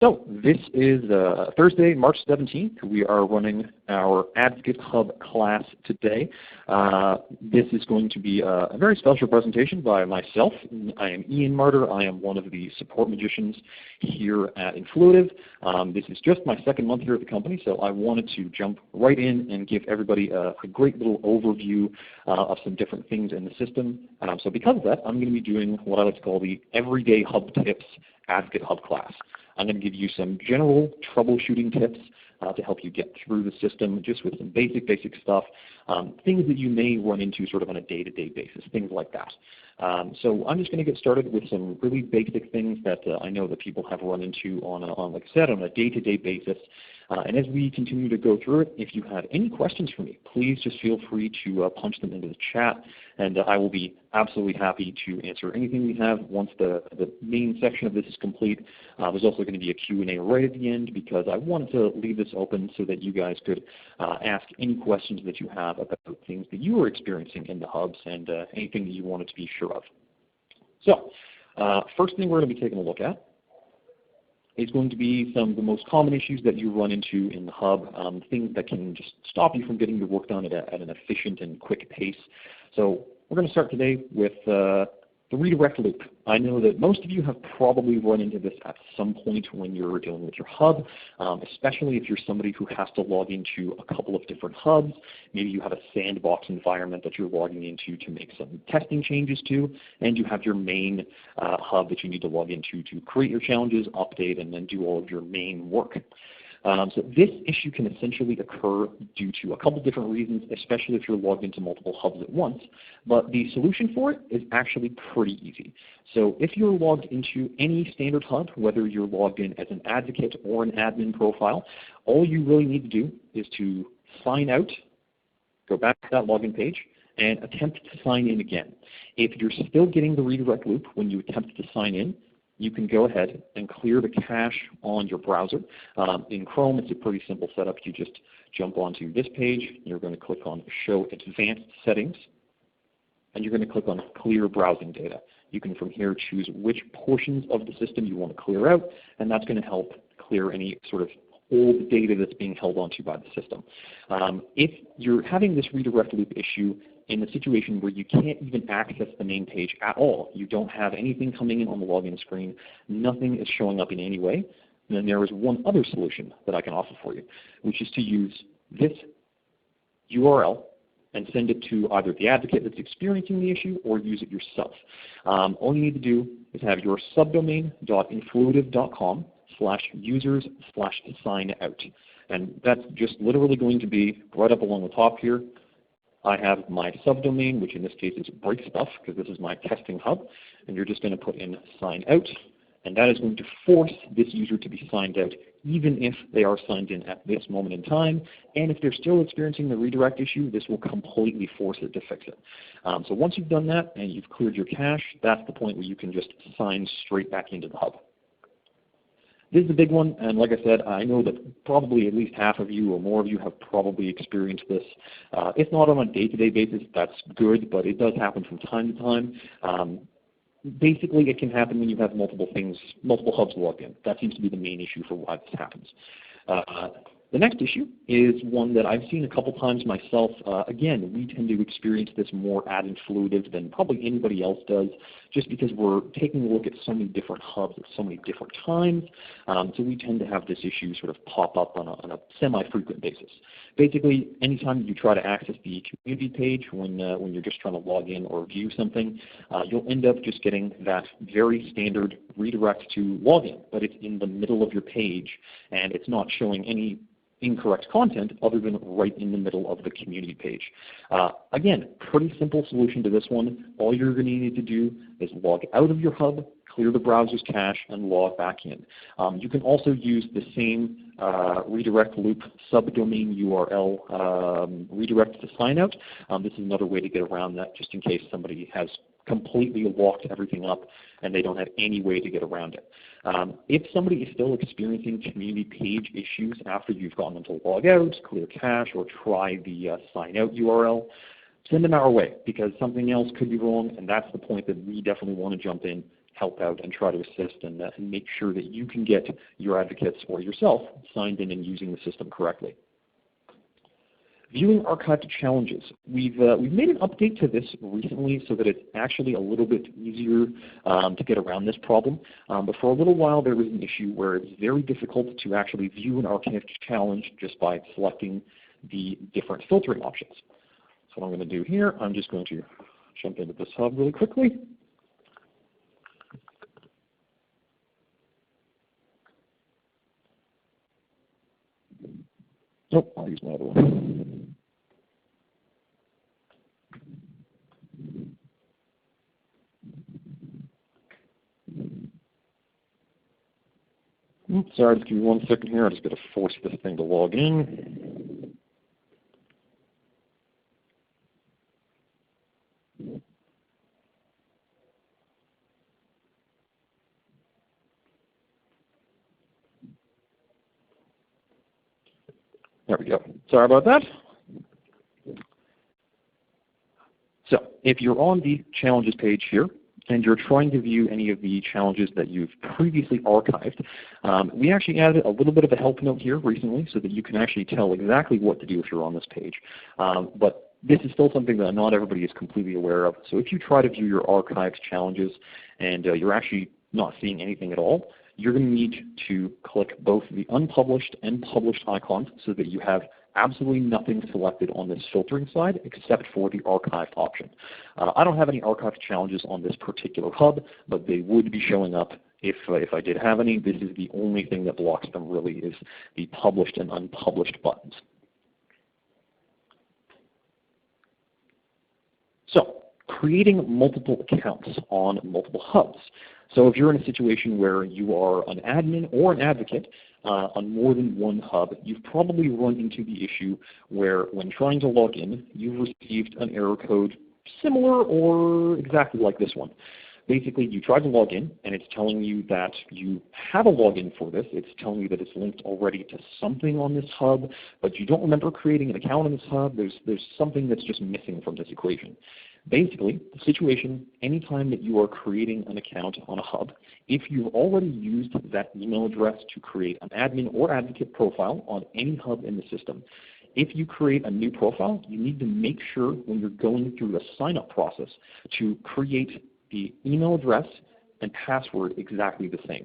So this is Thursday, March 17th. We are running our AdvocateHub class today. This is going to be a very special presentation by myself. I am Ian Martyr. I am one of the support magicians here at Influitive. This is just my second month here at the company, so I wanted to jump right in and give everybody a great little overview of some different things in the system. So because of that, I'm going to be doing what I like to call the Everyday Hub Tips AdvocateHub class. I'm going to give you some general troubleshooting tips to help you get through the system, just with some basic stuff, things that you may run into sort of on a day-to-day basis, things like that. So I'm just going to get started with some really basic things that I know that people have run into on like I said, on a day-to-day basis. And as we continue to go through it, if you have any questions for me, please just feel free to punch them into the chat, and I will be absolutely happy to answer anything we have once the main section of this is complete. There's also going to be a Q&A right at the end, because I wanted to leave this open so that you guys could ask any questions that you have about things that you are experiencing in the hubs and anything that you wanted to be sure of. So first thing we're going to be taking a look at is going to be some of the most common issues that you run into in the hub, things that can just stop you from getting your work done at an efficient and quick pace. So we're going to start today with the redirect loop. I know that most of you have probably run into this at some point when you're dealing with your hub, especially if you're somebody who has to log into a couple of different hubs. Maybe you have a sandbox environment that you're logging into to make some testing changes to, and you have your main hub that you need to log into to create your challenges, update, and then do all of your main work. So this issue can essentially occur due to a couple different reasons, especially if you're logged into multiple hubs at once. But the solution for it is actually pretty easy. So if you're logged into any standard hub, whether you're logged in as an advocate or an admin profile, all you really need to do is to sign out, go back to that login page, and attempt to sign in again. If you're still getting the redirect loop when you attempt to sign in, you can go ahead and clear the cache on your browser. In Chrome, it's a pretty simple setup. You just jump onto this page. You're going to click on Show Advanced Settings, and you're going to click on Clear Browsing Data. You can from here choose which portions of the system you want to clear out, and that's going to help clear any sort of old data that's being held onto by the system. If you're having this redirect loop issue in the situation where you can't even access the main page at all, you don't have anything coming in on the login screen, nothing is showing up in any way, then there is one other solution that I can offer for you, which is to use this URL and send it to either the advocate that's experiencing the issue or use it yourself. All you need to do is have your subdomain .influitive.com/users/signout. And that's just literally going to be right up along the top here. I have my subdomain, which in this case is break stuff, because this is my testing hub, and you're just going to put in sign out, and that is going to force this user to be signed out, even if they are signed in at this moment in time. And if they're still experiencing the redirect issue, this will completely force it to fix it. So once you've done that and you've cleared your cache, that's the point where you can just sign straight back into the hub. This is a big one, and like I said, I know that probably at least half of you or more of you have probably experienced this. If not on a day-to-day basis, that's good, but it does happen from time to time. Basically, it can happen when you have multiple hubs logged in. That seems to be the main issue for why this happens. The next issue is one that I've seen a couple times myself. Again, we tend to experience this more at Influitive than probably anybody else does, just because we're taking a look at so many different hubs at so many different times. So we tend to have this issue sort of pop up on a semi-frequent basis. Basically, anytime you try to access the community page when you're just trying to log in or view something, you'll end up just getting that very standard redirect to login, but it's in the middle of your page, and it's not showing any incorrect content other than right in the middle of the community page. Again, pretty simple solution to this one. All you're going to need to do is log out of your hub, clear the browser's cache, and log back in. You can also use the same redirect loop subdomain URL redirect to sign out. This is another way to get around that, just in case somebody has completely locked everything up and they don't have any way to get around it. If somebody is still experiencing community page issues after you've gotten them to log out, clear cache, or try the sign out URL, send them our way, because something else could be wrong, and that's the point that we definitely want to jump in, help out and try to assist and make sure that you can get your advocates or yourself signed in and using the system correctly. Viewing archived challenges. We've made an update to this recently so that it's actually a little bit easier to get around this problem. But for a little while there was an issue where it's very difficult to actually view an archived challenge just by selecting the different filtering options. So what I'm going to do here, I'm just going to jump into this hub really quickly. Oh, I'll use my other one. Oops, sorry, just give me 1 second here. I'm just going to force this thing to log in. There we go. Sorry about that. So if you're on the challenges page here and you're trying to view any of the challenges that you've previously archived, we actually added a little bit of a help note here recently so that you can actually tell exactly what to do if you're on this page. But this is still something that not everybody is completely aware of. So if you try to view your archived challenges and you're actually not seeing anything at all, you're going to need to click both the unpublished and published icons so that you have absolutely nothing selected on this filtering side except for the archived option. I don't have any archived challenges on this particular hub, but they would be showing up if I did have any. This is the only thing that blocks them really is the published and unpublished buttons. So creating multiple accounts on multiple hubs. So if you're in a situation where you are an admin or an advocate on more than one hub, you've probably run into the issue where when trying to log in, you've received an error code similar or exactly like this one. Basically, you try to log in, and it's telling you that you have a login for this. It's telling you that it's linked already to something on this hub, but you don't remember creating an account on this hub. There's something that's just missing from this equation. Basically, the situation, anytime that you are creating an account on a hub, if you've already used that email address to create an admin or advocate profile on any hub in the system, if you create a new profile, you need to make sure when you're going through the sign-up process to create the email address and password exactly the same.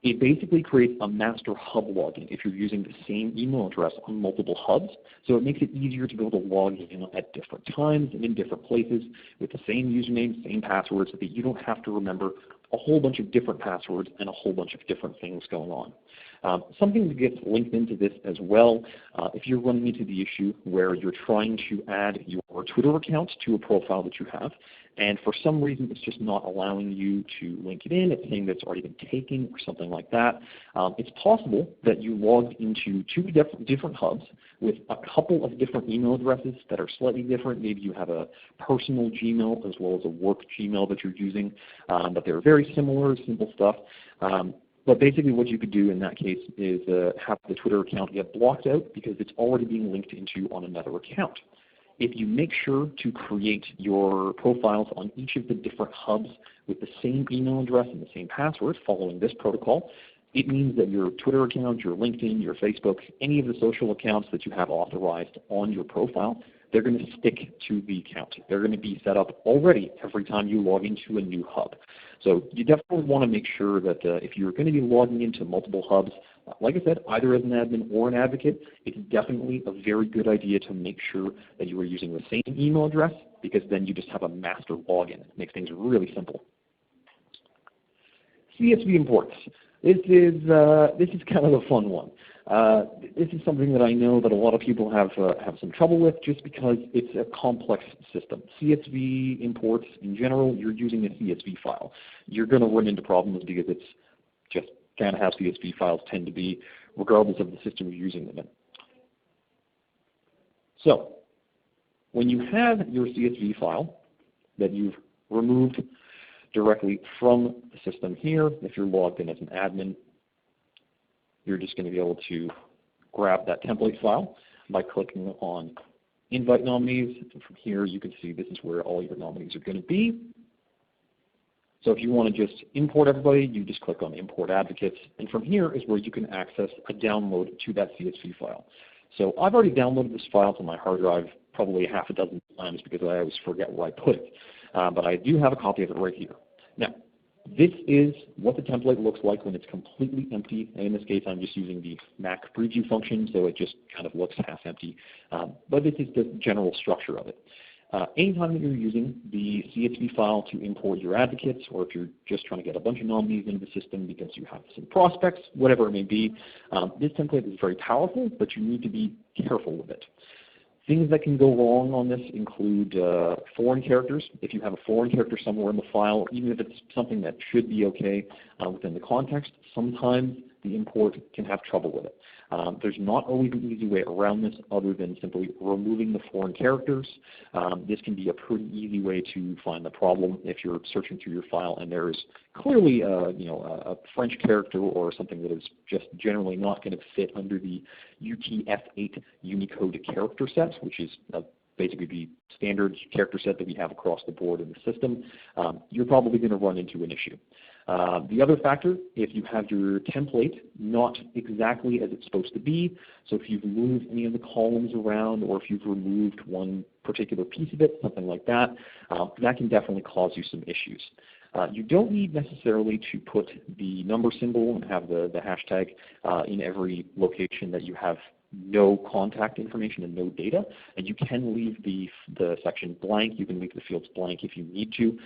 It basically creates a master hub login if you're using the same email address on multiple hubs. So it makes it easier to be able to log in at different times and in different places with the same username, same password, so that you don't have to remember a whole bunch of different passwords and a whole bunch of different things going on. Something that gets linked into this as well, if you're running into the issue where you're trying to add your Twitter account to a profile that you have, and for some reason it's just not allowing you to link it in, it's saying that it's already been taken or something like that, it's possible that you logged into two different hubs with a couple of different email addresses that are slightly different. Maybe you have a personal Gmail as well as a work Gmail that you're using, but they're very similar, simple stuff. But basically what you could do in that case is have the Twitter account get blocked out because it's already being linked into on another account. If you make sure to create your profiles on each of the different hubs with the same email address and the same password following this protocol, it means that your Twitter account, your LinkedIn, your Facebook, any of the social accounts that you have authorized on your profile, they're going to stick to the account. They're going to be set up already every time you log into a new hub. So you definitely want to make sure that if you're going to be logging into multiple hubs, like I said, either as an admin or an advocate, it's definitely a very good idea to make sure that you are using the same email address, because then you just have a master login. It makes things really simple. CSV imports. This is kind of a fun one. This is something that I know that a lot of people have some trouble with just because it's a complex system. CSV imports in general, you're using a CSV file. You're going to run into problems because it's just kind of how CSV files tend to be regardless of the system you're using them in. So when you have your CSV file that you've removed directly from the system here, if you're logged in as an admin, you're just going to be able to grab that template file by clicking on Invite Nominees. And from here you can see this is where all your nominees are going to be. So if you want to just import everybody, you just click on Import Advocates, and from here is where you can access a download to that CSV file. So I've already downloaded this file to my hard drive probably half a dozen times because I always forget where I put it. But I do have a copy of it right here. Now, this is what the template looks like when it's completely empty. And in this case, I'm just using the Mac preview function, so it just kind of looks half empty. But this is the general structure of it. Anytime that you're using the CSV file to import your advocates, or if you're just trying to get a bunch of nominees into the system because you have some prospects, whatever it may be, this template is very powerful, but you need to be careful with it. Things that can go wrong on this include foreign characters. If you have a foreign character somewhere in the file, even if it's something that should be okay within the context, sometimes the import can have trouble with it. There's not always an easy way around this other than simply removing the foreign characters. This can be a pretty easy way to find the problem if you're searching through your file and there is clearly a French character or something that is just generally not going to fit under the UTF-8 Unicode character set, which is basically the standard character set that we have across the board in the system. You're probably going to run into an issue. The other factor, if you have your template not exactly as it's supposed to be, so if you've moved any of the columns around or if you've removed one particular piece of it, something like that, that can definitely cause you some issues. You don't need necessarily to put the number symbol and have the hashtag in every location that you have no contact information and no data, and you can leave the section blank. You can leave the fields blank if you need to,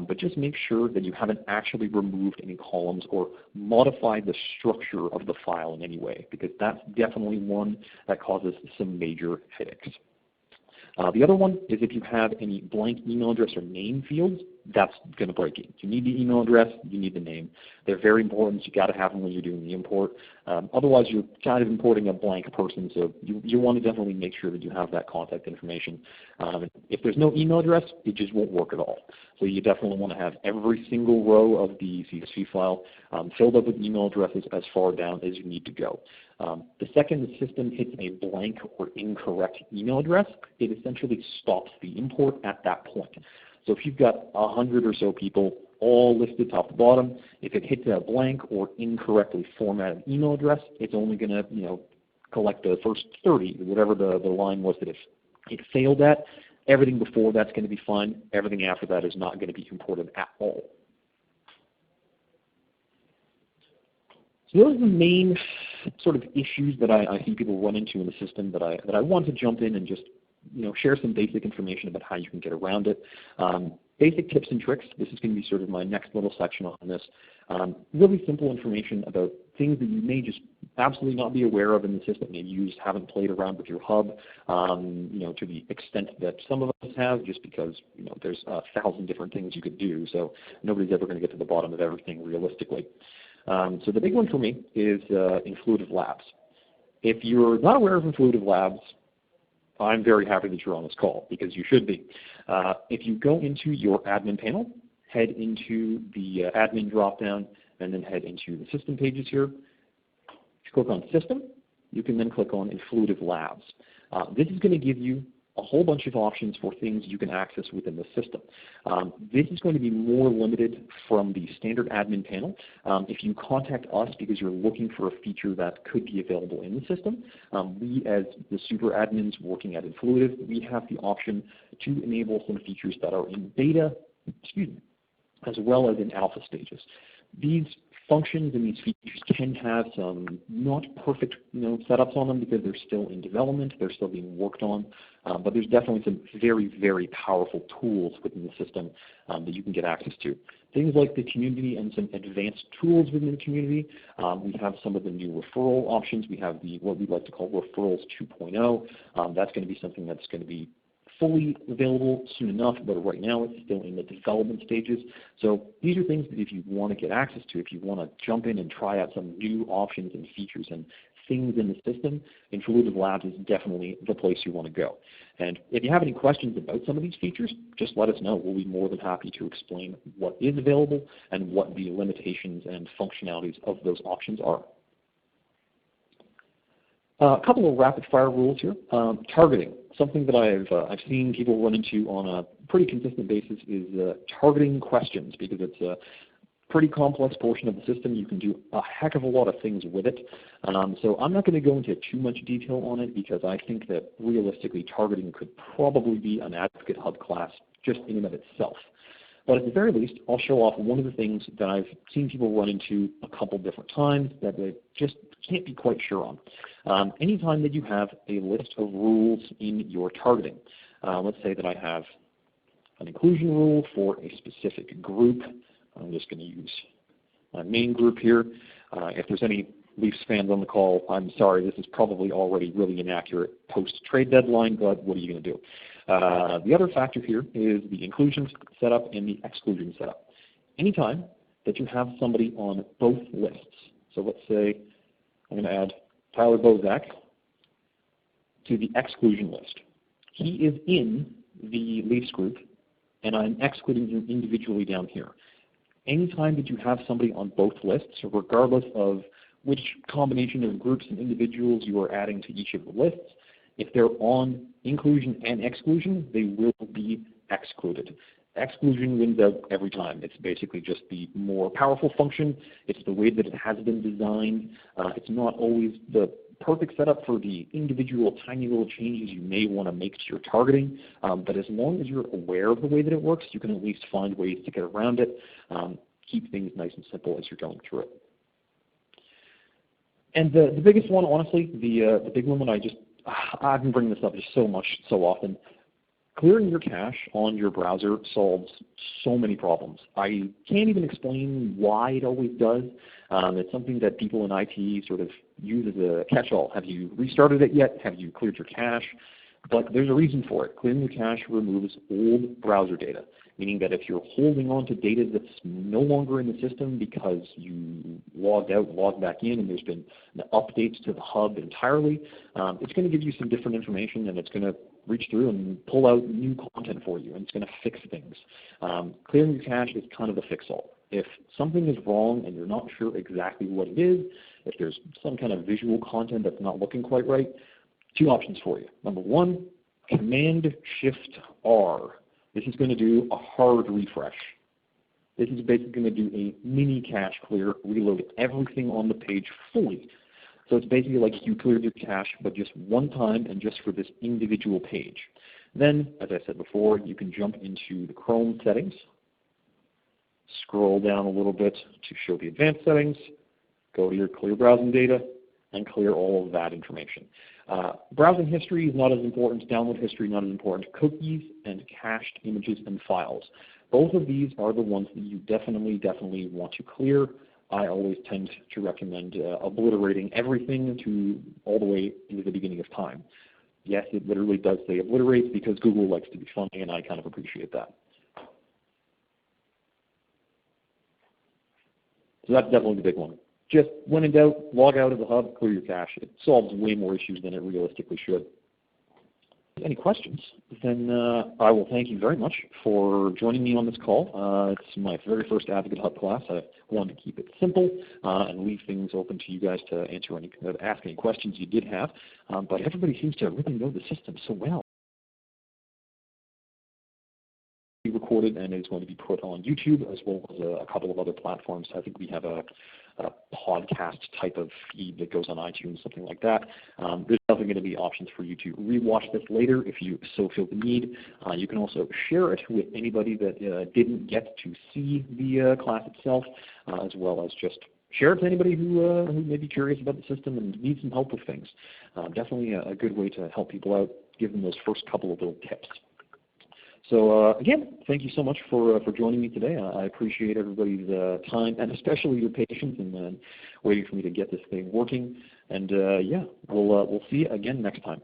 but just make sure that you haven't actually removed any columns or modified the structure of the file in any way, because that's definitely one that causes some major headaches. The other one is if you have any blank email address or name fields, that's going to break it. You need the email address, you need the name. They're very important. You got to have them when you're doing the import. Otherwise, you're kind of importing a blank person, so you want to definitely make sure that you have that contact information. If there's no email address, it just won't work at all. So you definitely want to have every single row of the CSV file filled up with email addresses as far down as you need to go. The second the system hits a blank or incorrect email address, it essentially stops the import at that point. So if you've got 100 or so people all listed top to bottom, if it hits a blank or incorrectly formatted email address, it's only going to collect the first 30, whatever the line was that it failed at. Everything before that's going to be fine. Everything after that is not going to be imported at all. So those are the main sort of issues that I see people run into in the system that I want to jump in and just share some basic information about how you can get around it. Basic tips and tricks. This is going to be sort of my next little section on this. Really simple information about things that you may just absolutely not be aware of in the system. Maybe you just haven't played around with your hub, to the extent that some of us have, just because there's 1,000 different things you could do. So nobody's ever going to get to the bottom of everything realistically. So the big one for me is Influitive Labs. If you're not aware of Influitive Labs, I'm very happy that you're on this call, because you should be. If you go into your admin panel, head into the admin dropdown, and then head into the system pages here. If you click on System, you can then click on Influitive Labs. This is going to give you a whole bunch of options for things you can access within the system. This is going to be more limited from the standard admin panel. If you contact us because you're looking for a feature that could be available in the system, we as the super admins working at Influitive, we have the option to enable some features that are in beta, as well as in alpha stages. These functions and these features can have some not perfect setups on them because they're still in development, they're still being worked on, but there's definitely some very, very powerful tools within the system that you can get access to. Things like the community and some advanced tools within the community. We have some of the new referral options. We have what we like to call Referrals 2.0. That's going to be something that's going to be fully available soon enough, but right now it's still in the development stages. So these are things that if you want to get access to, if you want to jump in and try out some new options and features and things in the system, Influitive Labs is definitely the place you want to go. And if you have any questions about some of these features, just let us know. We'll be more than happy to explain what is available and what the limitations and functionalities of those options are. A couple of rapid fire rules here. Targeting. something that I've seen people run into on a pretty consistent basis is targeting questions, because it's a pretty complex portion of the system. You can do a heck of a lot of things with it. So I'm not going to go into too much detail on it, because I think that realistically targeting could probably be an AdvocateHub class just in and of itself. But at the very least, I'll show off one of the things that I've seen people run into a couple different times that they just can't be quite sure on. Anytime that you have a list of rules in your targeting, let's say that I have an inclusion rule for a specific group. I'm just going to use my main group here. If there's any Leafs fans on the call, I'm sorry, this is probably already really inaccurate post-trade deadline, but what are you going to do? The other factor here is the inclusion setup and the exclusion setup. Anytime that you have somebody on both lists, so let's say I'm going to add Tyler Bozak to the exclusion list. He is in the Leafs group, and I'm excluding him individually down here. Anytime that you have somebody on both lists, regardless of which combination of groups and individuals you are adding to each of the lists, if they're on inclusion and exclusion, they will be excluded. Exclusion wins out every time. It's basically just the more powerful function. It's the way that it has been designed. It's not always the perfect setup for the individual tiny little changes you may want to make to your targeting, but as long as you're aware of the way that it works, you can at least find ways to get around it, keep things nice and simple as you're going through it. And the biggest one, honestly, the big one that I've been bringing this up just so much, so often, clearing your cache on your browser solves so many problems. I can't even explain why it always does. It's something that people in IT sort of use as a catch-all. Have you restarted it yet? Have you cleared your cache? But there's a reason for it. Clearing your cache removes old browser data, meaning that if you're holding on to data that's no longer in the system because you logged out, logged back in, and there's been updates to the hub entirely, it's going to give you some different information, and it's going to reach through and pull out new content for you, and it's going to fix things. Clearing your cache is kind of the fix-all. If something is wrong and you're not sure exactly what it is, if there's some kind of visual content that's not looking quite right, two options for you. Number one, Command-Shift-R. This is going to do a hard refresh. This is basically going to do a mini cache clear, reload everything on the page fully. So it's basically like you cleared your cache, but just one time and just for this individual page. Then, as I said before, you can jump into the Chrome settings, scroll down a little bit to show the advanced settings, go to your clear browsing data, and clear all of that information. Browsing history is not as important. Download history not as important. Cookies and cached images and files. Both of these are the ones that you definitely want to clear. I always tend to recommend obliterating everything to all the way into the beginning of time. Yes, it literally does say obliterate because Google likes to be funny, and I kind of appreciate that. So that's definitely the big one. Just when in doubt, log out of the hub, clear your cache. It solves way more issues than it realistically should. Any questions? Then I will thank you very much for joining me on this call. It's my very first AdvocateHub class. I wanted to keep it simple and leave things open to you guys to ask any questions you did have. But everybody seems to really know the system so well. Recorded and is going to be put on YouTube as well as a couple of other platforms. I think we have a podcast type of feed that goes on iTunes, something like that. There's definitely going to be options for you to rewatch this later if you so feel the need. You can also share it with anybody that didn't get to see the class itself, as well as just share it to anybody who may be curious about the system and needs some help with things. Definitely a good way to help people out, give them those first couple of little tips. So again, thank you so much for joining me today. I appreciate everybody's time and especially your patience and waiting for me to get this thing working. And yeah, we'll see you again next time.